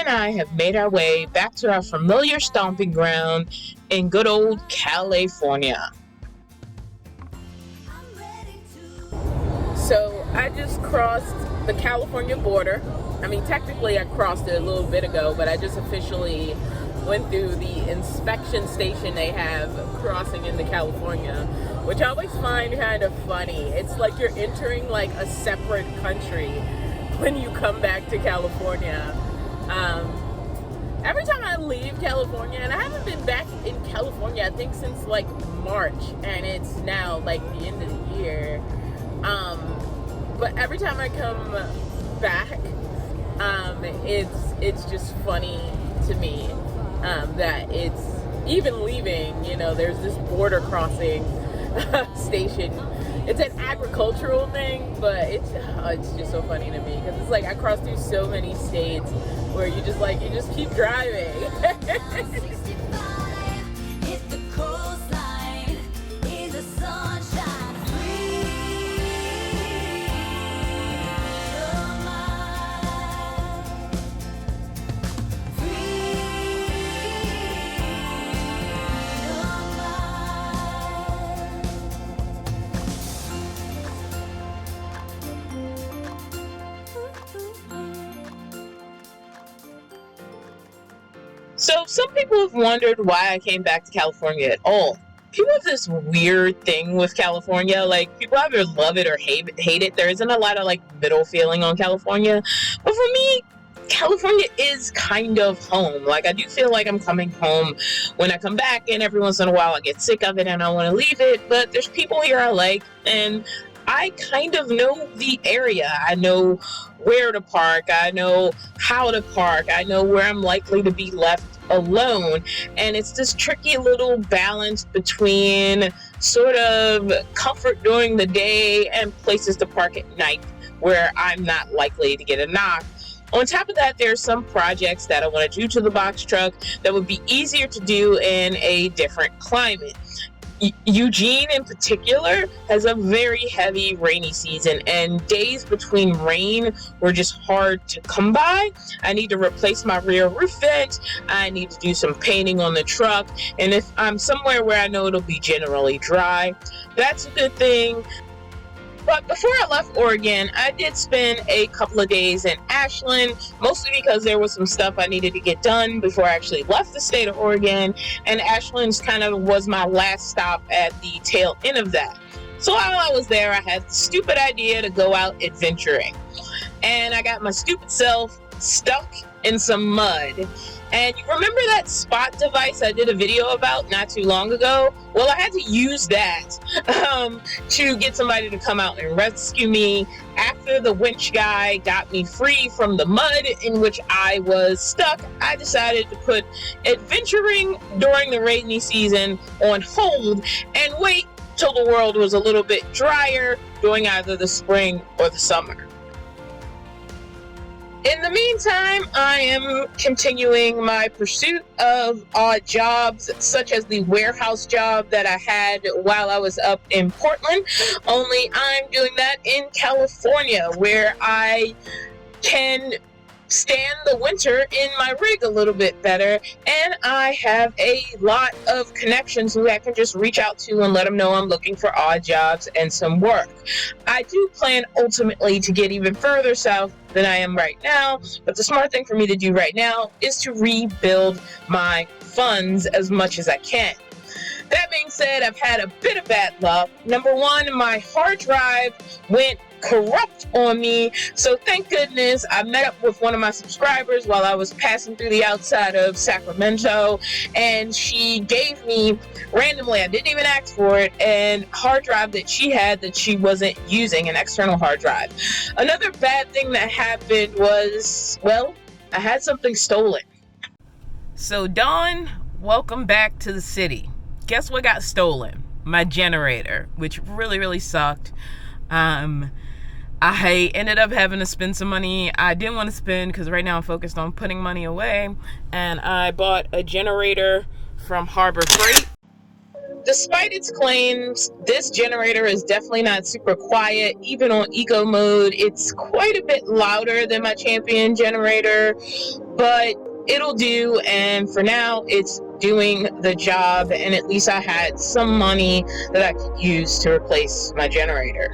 and I have made our way back to our familiar stomping ground in good old California. So I just crossed the California border. I mean, technically I crossed it a little bit ago, but I just officially went through the inspection station they have crossing into California, which I always find kind of funny. It's like you're entering like a separate country when you come back to California. Every time I leave California, and I haven't been back in California, I think since like March, and it's now like the end of the year. But every time I come back, it's just funny to me that it's even leaving. You know, there's this border crossing station. It's an agricultural thing, but it's just so funny to me because it's like I cross through so many states where you just keep driving. So some people have wondered why I came back to California at all. People have this weird thing with California. Like, people either love it or hate it. There isn't a lot of, like, middle feeling on California. But for me, California is kind of home. Like, I do feel like I'm coming home when I come back, and every once in a while I get sick of it and I want to leave it. But there's people here I like, and I kind of know the area. I know where to park. I know how to park. I know where I'm likely to be left alone. And it's this tricky little balance between sort of comfort during the day and places to park at night where I'm not likely to get a knock. On top of that, there's some projects that I want to do to the box truck that would be easier to do in a different climate. Eugene in particular has a very heavy rainy season, and days between rain were just hard to come by. I need to replace my rear roof vent. I need to do some painting on the truck, and if I'm somewhere where I know it'll be generally dry, that's a good thing. But before I left Oregon, I did spend a couple of days in Ashland, mostly because there was some stuff I needed to get done before I actually left the state of Oregon, and Ashland's kind of was my last stop at the tail end of that. So while I was there, I had the stupid idea to go out adventuring, and I got my stupid self stuck in some mud. And you remember that spot device I did a video about not too long ago? Well, I had to use that to get somebody to come out and rescue me after the winch guy got me free from the mud in which I was stuck. I decided to put adventuring during the rainy season on hold and wait till the world was a little bit drier during either the spring or the summer. In the meantime, I am continuing my pursuit of odd jobs, such as the warehouse job that I had while I was up in Portland, only I'm doing that in California, where I can stand the winter in my rig a little bit better, and I have a lot of connections who I can just reach out to and let them know I'm looking for odd jobs and some work. I do plan ultimately to get even further south than I am right now, but the smart thing for me to do right now is to rebuild my funds as much as I can. That being said, I've had a bit of bad luck. Number one, my hard drive went corrupt on me, so thank goodness I met up with one of my subscribers while I was passing through the outside of Sacramento, and she gave me randomly, I didn't even ask for it, and hard drive that she had that she wasn't using, an external hard drive. Another bad thing that happened was, well, I had something stolen. So Dawn, welcome back to the city. Guess what got stolen? My generator, which really sucked. I ended up having to spend some money I didn't want to spend because right now I'm focused on putting money away, and I bought a generator from Harbor Freight. Despite its claims, this generator is definitely not super quiet. Even on eco mode, it's quite a bit louder than my Champion generator. but it'll do, and for now it's doing the job, and at least I had some money that I could use to replace my generator.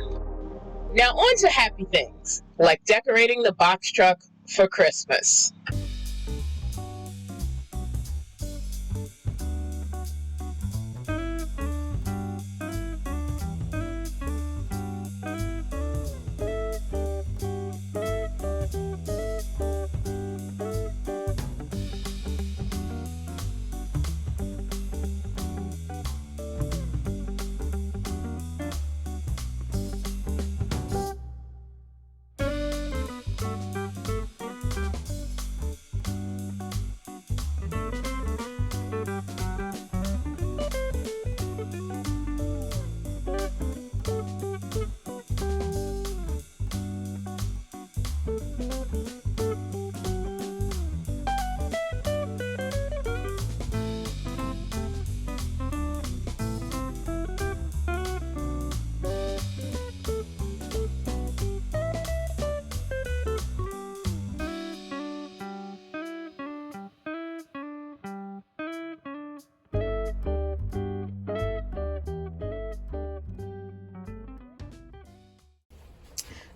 Now on to happy things, like decorating the box truck for Christmas.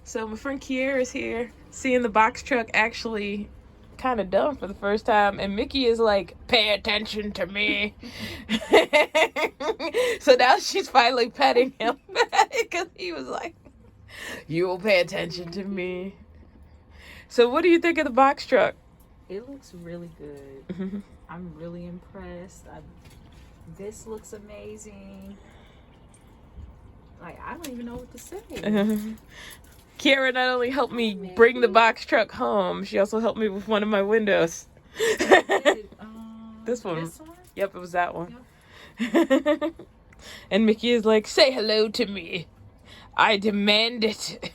So my friend Kiera is here, seeing the box truck actually kind of done for the first time, and Mickey is like, pay attention to me. So now she's finally petting him because he was like, you will pay attention to me. So what do you think of the box truck? It looks really good. I'm really impressed. This looks amazing. Like, I don't even know what to say. Kiara not only helped me bring the box truck home, she also helped me with one of my windows. This one? Yep, it was that one. Yep. And Mickey is like, say hello to me. I demand it.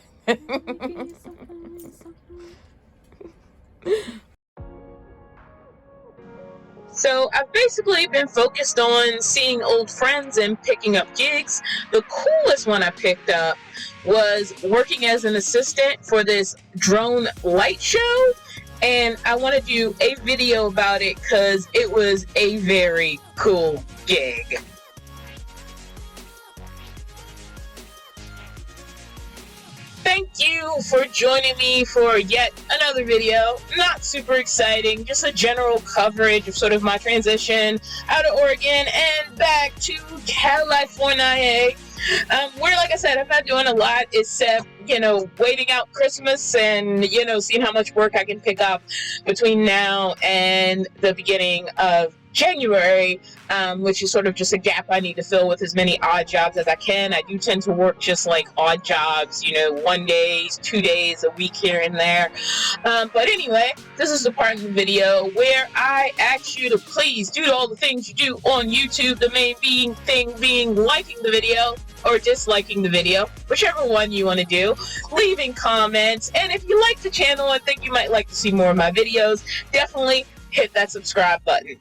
So I've basically been focused on seeing old friends and picking up gigs. The coolest one I picked up was working as an assistant for this drone light show, and I want to do a video about it because it was a very cool gig. Thank you for joining me for yet another video. Not super exciting, just a general coverage of sort of my transition out of Oregon and back to California. Where, like I said, I'm not doing a lot except, waiting out Christmas and, seeing how much work I can pick up between now and the beginning of January, which is sort of just a gap I need to fill with as many odd jobs as I can. I do tend to work just like odd jobs, 1 day, 2 days a week here and there. But anyway, this is the part of the video where I ask you to please do all the things you do on YouTube, the main thing being liking the video or disliking the video, whichever one you want to do, leaving comments, and if you like the channel and think you might like to see more of my videos, definitely hit that subscribe button.